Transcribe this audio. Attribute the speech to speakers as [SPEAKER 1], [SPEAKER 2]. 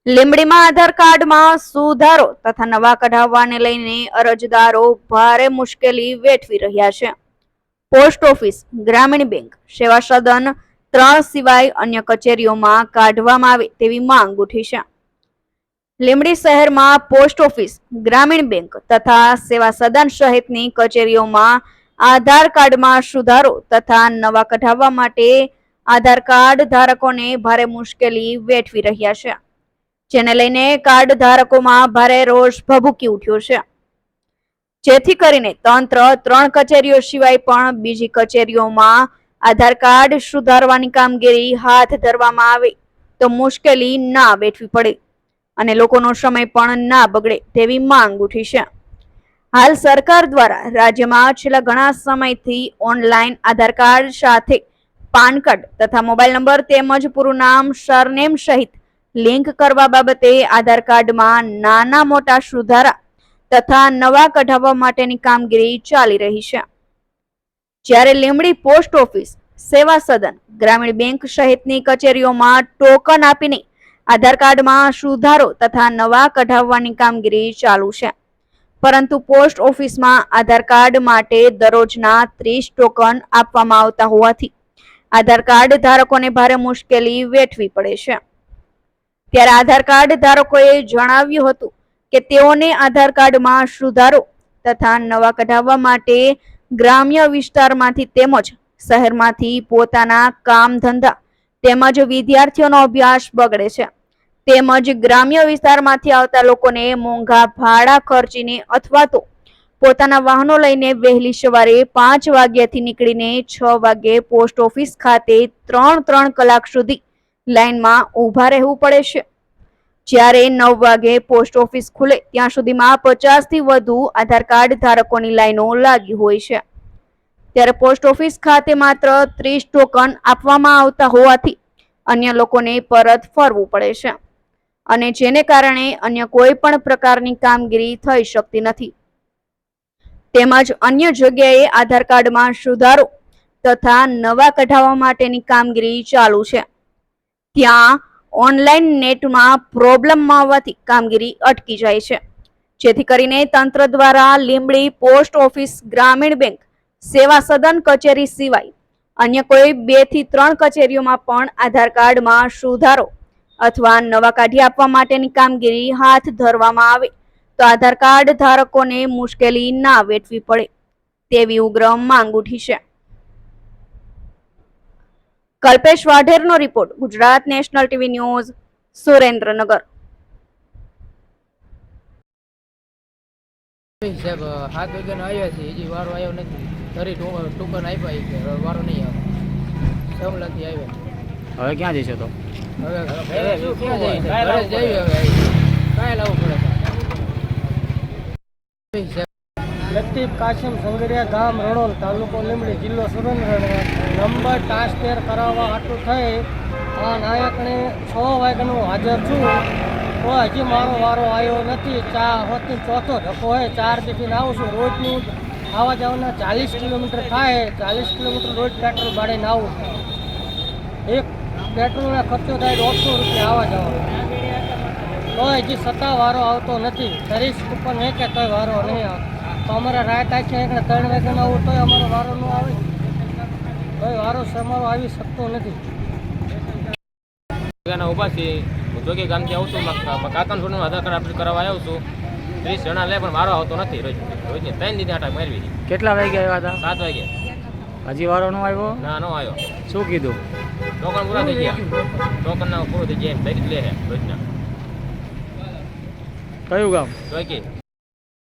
[SPEAKER 1] લીંબડીમાં આધાર કાર્ડમાં સુધારો તથા નવા કઢાવવાને લઈને અરજદારો ભારે મુશ્કેલી વેઠવી રહ્યા છે. પોસ્ટ ઓફિસ, ગ્રામીણ બેંક, સેવા સદન 3 સિવાય અન્ય કચેરીઓમાં કાઢવામાં આવે તેવી માંગ ઉઠી છે. લીંબડી શહેરમાં પોસ્ટ ઓફિસ, ગ્રામીણ બેંક તથા સેવા સદન સહિતની કચેરીઓમાં આધાર કાર્ડમાં સુધારો તથા નવા કઢાવવા માટે આધાર કાર્ડ ધારકોને ભારે મુશ્કેલી વેઠવી રહ્યા છે, જેને લઈને કાર્ડ ધારકોમાં ભારે રોષ ભભૂકી ઉઠ્યો છે. જેથી કરીને તંત્ર 3 કચેરીઓ સિવાય પણ બીજી કચેરીઓમાં આધાર કાર્ડ સુધારવાની કામગીરી હાથ ધરવામાં આવે તો મુશ્કેલી ના વેઠવી પડે અને લોકોનો સમય પણ ના બગડે તેવી માંગ ઉઠી છે. હાલ સરકાર દ્વારા રાજ્યમાં છેલ્લા ઘણા સમયથી ઓનલાઈન આધાર કાર્ડ સાથે પાન કાર્ડ તથા મોબાઈલ નંબર તેમજ પૂરું નામ, સરનેમ સહિત લિંક કરવા બાબતે આધાર કાર્ડમાં નાના મોટા સુધારા તથા નવા કઢાવવા માટેની કામગીરી ચાલી રહી છે. જ્યારે લીંબડી પોસ્ટ ઓફિસ, સેવા સદન, ગ્રામીણ બેંક સહિતની કચેરીઓમાં ટોકન આપીને આધાર કાર્ડમાં સુધારો તથા નવા કઢાવવાની કામગીરી ચાલુ છે, પરંતુ પોસ્ટ ઓફિસમાં આધાર કાર્ડ માટે દરરોજના 30 ટોકન આપવામાં આવતા હોવાથી આધાર કાર્ડ ધારકોને ભારે મુશ્કેલી વેઠવી પડે છે. ત્યારે આધાર કાર્ડ ધારકોએ જણાવ્યું હતું કે તેઓને આધાર કાર્ડમાં સુધારો તથા નવા કઢાવવા માટે ગ્રામ્ય વિસ્તારમાંથી તેમજ શહેરમાંથી પોતાના કામ ધંધા તેમજ વિદ્યાર્થીઓનો અભ્યાસ બગડે છે, તેમજ ગ્રામ્ય વિસ્તારમાંથી આવતા લોકોને મોંઘા ભાડા ખર્ચીને અથવા તો પોતાના વાહનો લઈને વહેલી સવારે 5 વાગ્યાથી નીકળીને 6 વાગ્યે પોસ્ટ ઓફિસ ખાતે 3 કલાક સુધી લાઈનમાં ઊભા રહેવું પડે છે. જ્યારે 9 વાગે પોસ્ટ ઓફિસ ખુલે ત્યાં સુધીમાં 50 થી વધુ આધાર કાર્ડ ધારકોની લાઈનો લાગી હોય છે. ત્યારે પોસ્ટ ઓફિસ ખાતે માત્ર 30 ટોકન આપવામાં આવતા હોવાથી અન્ય લોકોને પરત ફરવું પડે છે અને જેને કારણે અન્ય કોઈ પણ પ્રકારની કામગીરી થઈ શકતી નથી. તેમજ અન્ય જગ્યાએ આધાર કાર્ડમાં સુધારો તથા નવા કઢાવવા માટેની કામગીરી ચાલુ છે, ત્યાં ઓનલાઈન નેટમાં પ્રોબ્લેમ આવવાથી કામગીરી અટકી જાય છે. જેથી કરીને તંત્ર દ્વારા લીંબડી પોસ્ટ ઓફિસ, ગ્રામીણ બેંક, સેવા સદન કચેરી સિવાય અન્ય કોઈ 2 થી 3 કચેરીઓમાં પણ આધાર કાર્ડમાં સુધારો અથવા નવા કાઢી આપવા માટેની કામગીરી હાથ ધરવામાં આવે તો આધાર કાર્ડ ધારકોને મુશ્કેલી ના વેઠવી પડે તેવી ઉગ્ર માંગ ઉઠી છે. કલ્પેશ વાઢેરનો report, Gujarat National TV News, Surendranagar.
[SPEAKER 2] સાહેબ 7 વાગ્યાનો આવ્યા છે, હજી વારો આવ્યો નથી. ફરી ટોકન આપ્યા કે વારો નહીં આવે. સમલાથી આવ્યા.
[SPEAKER 3] હવે ક્યાં જઈશે તો?
[SPEAKER 2] હવે ક્યાં જઈએ? ઘરે જઈએ. હવે કાંઈ લાવવું પડે.
[SPEAKER 4] લતીફ કાસિમ સંગરિયા, ગામ રણોલ, તાલુકો લીંબડી, જિલ્લો સુરેન્દ્રનગર. નંબર ટ્રાન્સફર કરાવવા હાટું થઈ આ નાયકને 6 વાગ્યાનું હાજર છું, તો હજી મારો વારો આવ્યો નથી. હોતી 4થો ધક્કો હોય. 4 દીથી આવું છું. રોજનું આવવા જવાના 40 કિલોમીટર થાય. 40 કિલોમીટર રોજ પેટ્રોલ ભાડે આવું છું. એક પેટ્રોલનો ખર્ચો થાય 150 રૂપિયા આવવા જવાનો. તો હજી સત્તા વારો આવતો નથી. 30 ઉપર નહીં કે તોય વારો નહીં આવે. તો અમારે રાત આખી એકને 3 વાગ્યાનો આવું તોય અમારો વારો ન આવે. તોય વારો અમારો આવી શકતો નથી.
[SPEAKER 2] ઊભા છીએ. હું જોગી ગામથી આવું છું. કાકાના છોડનું આધાર કાર્ડ અપડેટ કરાવવા આવ્યો છું. 30 જણા લે પણ મારો આવતો નથી. રોજની 3 દીધી આટા મારવી.
[SPEAKER 3] કેટલા વાગે આવ્યા હતા?
[SPEAKER 2] 7 વાગે.
[SPEAKER 3] હજી વારો નો આવ્યો?
[SPEAKER 2] ના, નો આવ્યો.
[SPEAKER 3] શું કીધું?
[SPEAKER 2] ટોકન પૂરા થઈ ગયા. ટોકન ના પૂરું થઈ જાય એમ. 30 લે છે રોજના.
[SPEAKER 3] કયું ગામ?
[SPEAKER 2] જોગી.